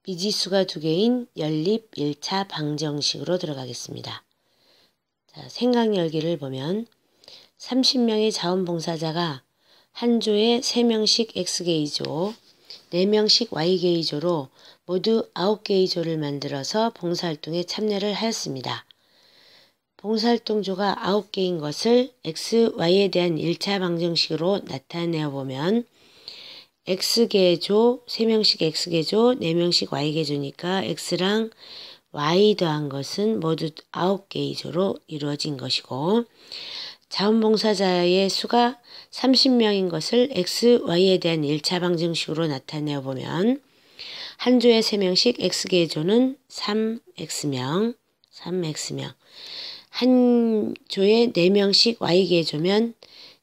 미지수가 두 개인 연립 1차 방정식으로 들어가겠습니다. 자, 생각열기를 보면 30명의 자원봉사자가 한 조에 3명씩 X게이조, 4명씩 Y게이조로 모두 9개의 조를 만들어서 봉사활동에 참여를 하였습니다. 봉사활동조가 9개인 것을 X, Y에 대한 1차 방정식으로 나타내어 보면 X개조, 3명씩 X개조, 4명씩 Y개조니까 X랑 Y 더한 것은 모두 9개의 조로 이루어진 것이고 자원봉사자의 수가 30명인 것을 X, Y에 대한 1차 방정식으로 나타내어 보면 한 조에 3명씩 X개조는 3X명, 한 조에 4명씩 Y개조면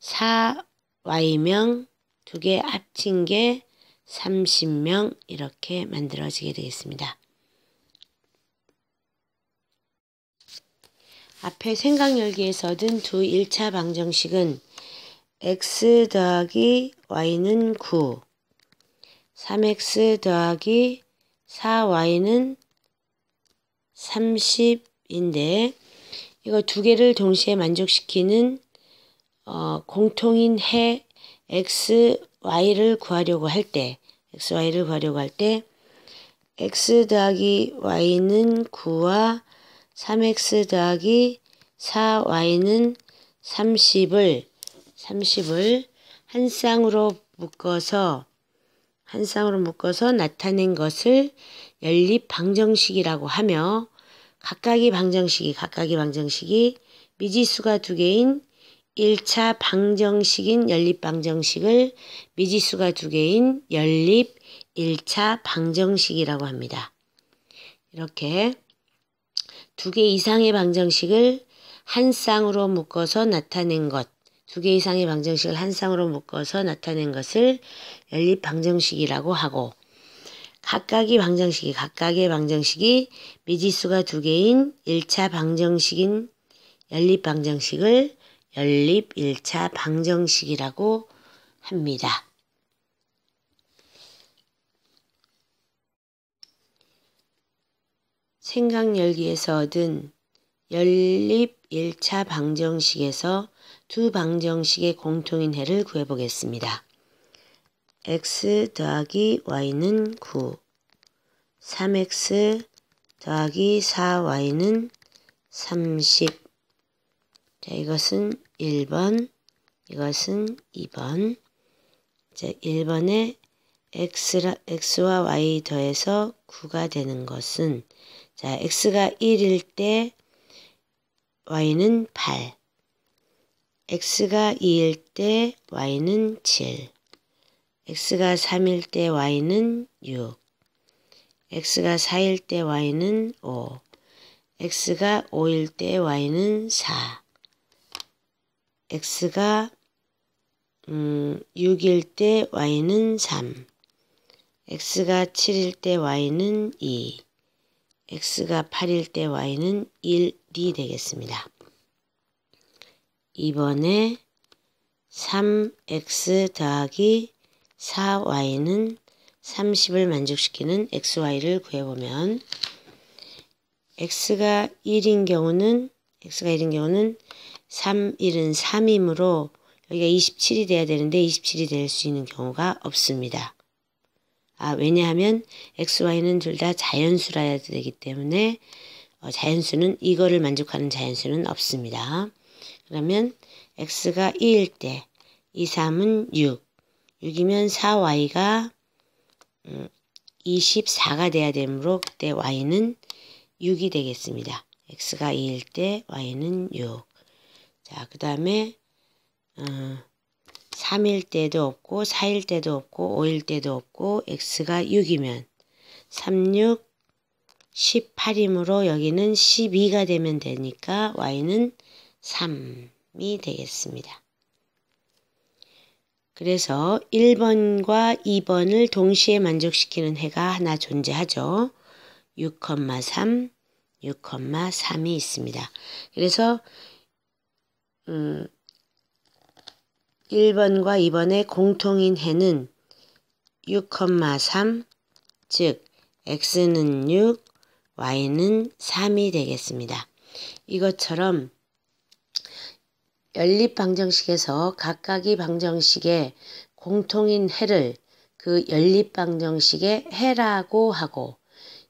4Y명, 두 개 합친 게 30명 이렇게 만들어지게 되겠습니다. 앞에 생각열기에서 얻은 두 1차 방정식은 x 더하기 y는 9, 3x 더하기 4y는 30인데 이거 두 개를 동시에 만족시키는 공통인 해 x, y를 구하려고 할 때 x 더하기 y는 9와 3x 더하기 4y는 30을 한 쌍으로 묶어서 나타낸 것을 연립 방정식이라고 하며 각각의 방정식이 미지수가 두 개인 1차 방정식인 연립 방정식을 미지수가 두 개인 연립 1차 방정식이라고 합니다. 이렇게 두 개 이상의 방정식을 한 쌍으로 묶어서 나타낸 것, 두 개 이상의 방정식을 한 쌍으로 묶어서 나타낸 것을 연립 방정식이라고 하고 각각의 방정식이 미지수가 두 개인 1차 방정식인 연립 방정식을 연립 1차 방정식이라고 합니다. 생각열기에서 얻은 연립 1차 방정식에서 두 방정식의 공통인 해를 구해보겠습니다. x 더하기 y는 9, 3x 더하기 4y는 30. 자, 이것은 1번, 이것은 2번. 자, 1번에 x와 y 더해서 9가 되는 것은 자, x가 1일 때 y는 8, x가 2일 때 y는 7, x가 3일 때 y는 6, x가 4일 때 y는 5, x가 5일 때 y는 4, x가 6일 때 y는 3, x가 7일 때 y는 2, x가 8일 때 y는 1이 되겠습니다. 이번에 3x 더하기 4y는 30을 만족시키는 xy를 구해보면 x가 1인 경우는 3, 1은 3이므로 여기가 27이 돼야 되는데 27이 될 수 있는 경우가 없습니다. 왜냐하면 xy는 둘 다 자연수라야 되기 때문에 자연수는 이거를 만족하는 자연수는 없습니다. 그러면 x가 2일 때 2, 3은 6, 6이면 4y가 24가 돼야 되므로 그때 y는 6이 되겠습니다. x가 2일 때 y는 6. 자, 그 다음에 3일 때도 없고 4일 때도 없고 5일 때도 없고 x가 6이면 3, 6, 18이므로 여기는 12가 되면 되니까 y는 3이 되겠습니다. 그래서 1번과 2번을 동시에 만족시키는 해가 하나 존재하죠. 6,3, 6,3이 있습니다. 그래서 1번과 2번의 공통인 해는 6,3, 즉 x는 6, y는 3이 되겠습니다. 이것처럼 연립방정식에서 각각의 방정식의 공통인 해를 그 연립방정식의 해라고 하고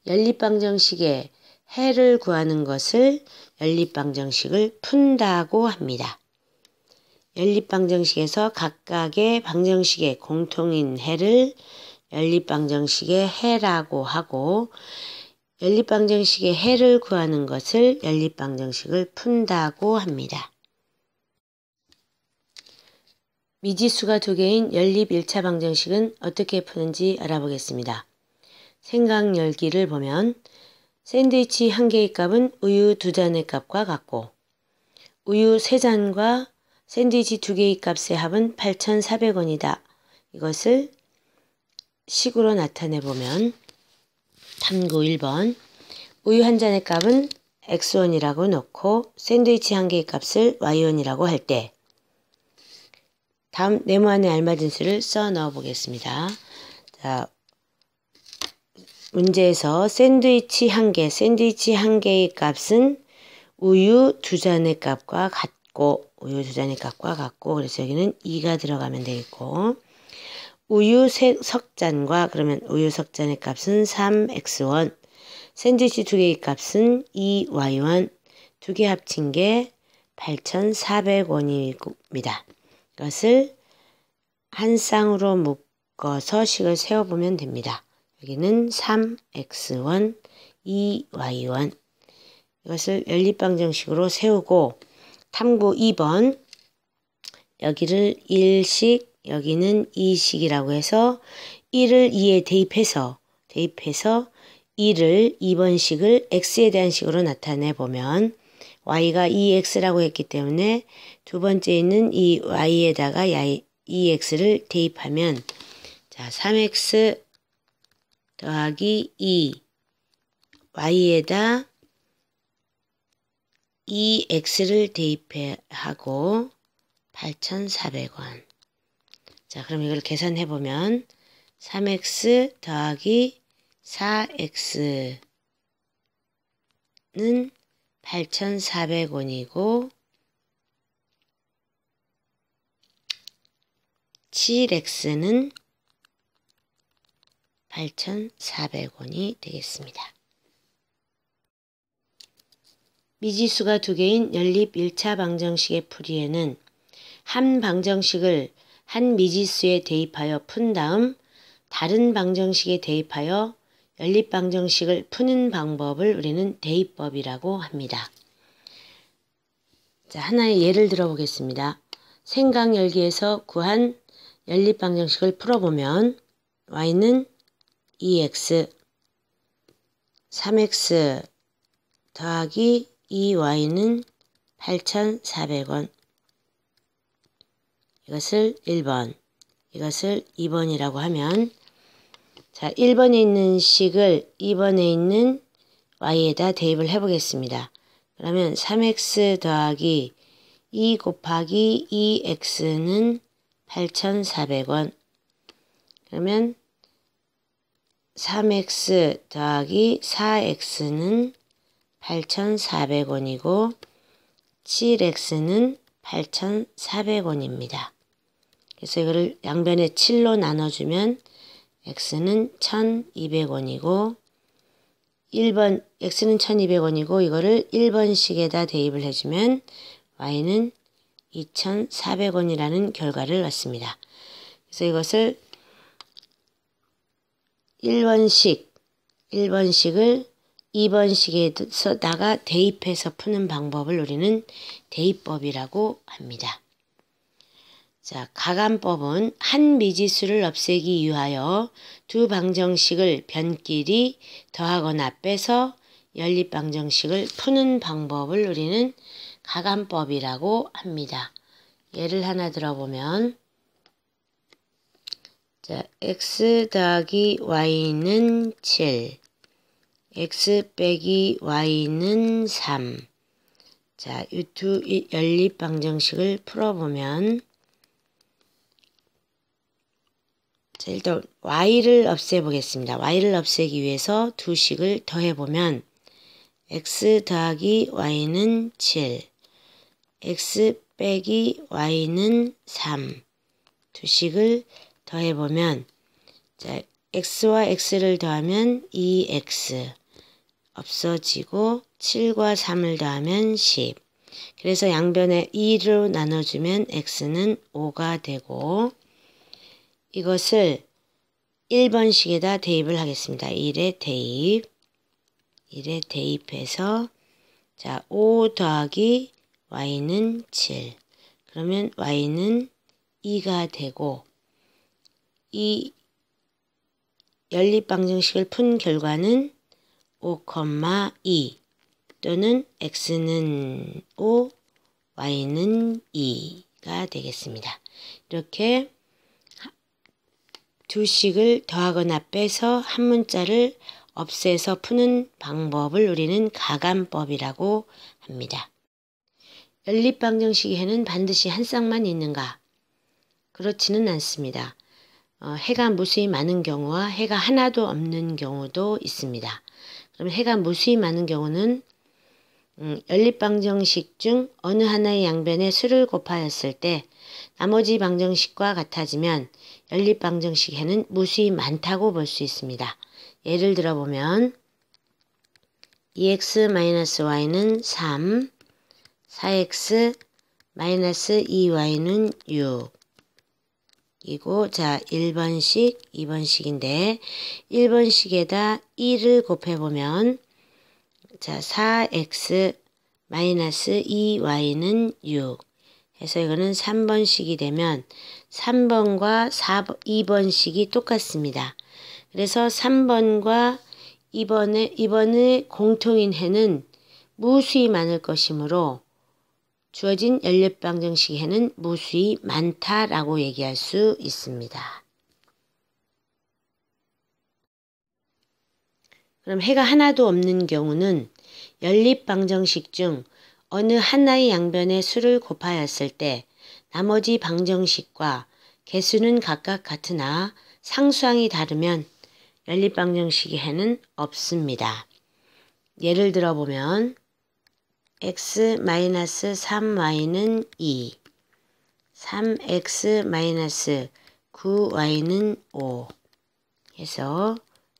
연립방정식의 해를 구하는 것을 연립방정식을 푼다고 합니다. 연립방정식에서 각각의 방정식의 공통인 해를 연립방정식의 해라고 하고 연립방정식의 해를 구하는 것을 연립방정식을 푼다고 합니다. 미지수가 두 개인 연립 1차 방정식은 어떻게 푸는지 알아보겠습니다. 생각 열기를 보면 샌드위치 한 개의 값은 우유 두 잔의 값과 같고 우유 세 잔과 샌드위치 두 개의 값의 합은 8,400원이다. 이것을 식으로 나타내 보면 탐구 1번 우유 한 잔의 값은 x1이라고 놓고 샌드위치 한 개의 값을 y1이라고 할 때 다음 네모안에 알맞은 수를 써 넣어 보겠습니다. 자, 문제에서 샌드위치 한 개의 값은 우유 두 잔의 값과 같고 그래서 여기는 2가 들어가면 되겠고 우유 석 잔과 그러면 우유 석 잔의 값은 3x1 샌드위치 두 개의 값은 2y1 두 개 합친 게 8,400원입니다. 이것을 한 쌍으로 묶어서 식을 세워보면 됩니다. 여기는 3x1, 2y1 이것을 연립방정식으로 세우고 탐구 2번 여기를 1식 여기는 2식이라고 해서 1을 2에 대입해서 2를 2번 식을 x에 대한 식으로 나타내 보면 y가 2x라고 했기 때문에 두 번째 있는 이 y에다가 2x를 대입하면 자 3x 더하기 2 y에다 2x를 대입하고 8,400원. 자 그럼 이걸 계산해 보면 3x 더하기 4x는 8,400원이고 7x는 8,400원이 되겠습니다. 미지수가 두 개인 연립 1차 방정식의 풀이에는 한 방정식을 한 미지수에 대입하여 푼 다음 다른 방정식에 대입하여 연립 방정식을 푸는 방법을 우리는 대입법이라고 합니다. 자, 하나의 예를 들어 보겠습니다. 생각 열기에서 구한 연립 방정식을 풀어보면 y는 2x, 3x 더하기 2y는 8,400원. 이것을 1번, 이것을 2번이라고 하면 자, 1번에 있는 식을 2번에 있는 y에다 대입을 해보겠습니다. 그러면 3x 더하기 2 곱하기 2x는 8,400원. 그러면 3x 더하기 4x는 8,400원이고 7x는 8,400원입니다. 그래서 이거를 양변에 7로 나눠주면 x는 1,200원이고 1번 x는 1,200원이고 이거를 1번식에다 대입을 해주면 y는 2,400원이라는 결과를 얻습니다. 그래서 이것을 1번식을 2번식에다가 대입해서 푸는 방법을 우리는 대입법이라고 합니다. 자, 가감법은 한 미지수를 없애기 위하여 두 방정식을 변끼리 더하거나 빼서 연립 방정식을 푸는 방법을 우리는 가감법이라고 합니다. 예를 하나 들어보면 자, x 더하기 y는 7, x 빼기 y는 3. 자, 이 두 연립 방정식을 풀어보면 자, 일단 y를 없애보겠습니다. y를 없애기 위해서 두 식을 더해보면 x 더하기 y는 7, x 빼기 y는 3. 두 식을 더해보면 자, x와 x를 더하면 2x 없어지고 7과 3을 더하면 10. 그래서 양변에 2로 나눠주면 x는 5가 되고 이것을 1번식에다 대입을 하겠습니다. 1에 대입해서 자, 5 더하기 y는 7. 그러면 y는 2가 되고 이 연립방정식을 푼 결과는 5,2 또는 x는 5, y는 2가 되겠습니다. 이렇게 두 식을 더하거나 빼서 한 문자를 없애서 푸는 방법을 우리는 가감법이라고 합니다. 연립방정식에는 반드시 한 쌍만 있는가? 그렇지는 않습니다. 해가 무수히 많은 경우와 해가 하나도 없는 경우도 있습니다. 그럼 해가 무수히 많은 경우는 연립방정식 중 어느 하나의 양변에 수를 곱하였을 때 나머지 방정식과 같아지면 연립방정식 해는 무수히 많다고 볼 수 있습니다. 예를 들어보면 2x-y는 3, 4x 2y는 6 이고 자 1번식, 2번식인데 1번식에다 2를 곱해보면 자 4x 2y는 6 해서 이거는 3번식이 되면 3번과 2번식이 똑같습니다. 그래서 3번과 2번의 공통인 해는 무수히 많을 것이므로 주어진 연립방정식 해는 무수히 많다라고 얘기할 수 있습니다. 그럼 해가 하나도 없는 경우는 연립방정식 중 어느 하나의 양변의 수를 곱하였을 때 나머지 방정식과 개수는 각각 같으나 상수항이 다르면 연립방정식의 해는 없습니다. 예를 들어보면 x-3y는 2, 3x-9y는 5 해서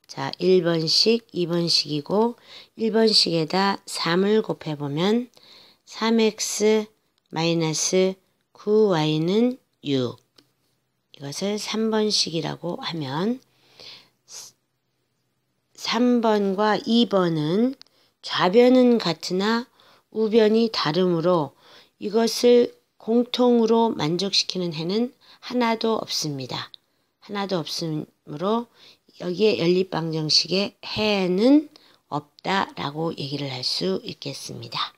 자 1번식, 2번식이고 1번식에다 3을 곱해보면 3x-9y는 6 이것을 3번식이라고 하면 3번과 2번은 좌변은 같으나 우변이 다르므로 이것을 공통으로 만족시키는 해는 하나도 없습니다. 하나도 없으므로 여기에 연립방정식의 해는 없다라고 얘기를 할 수 있겠습니다.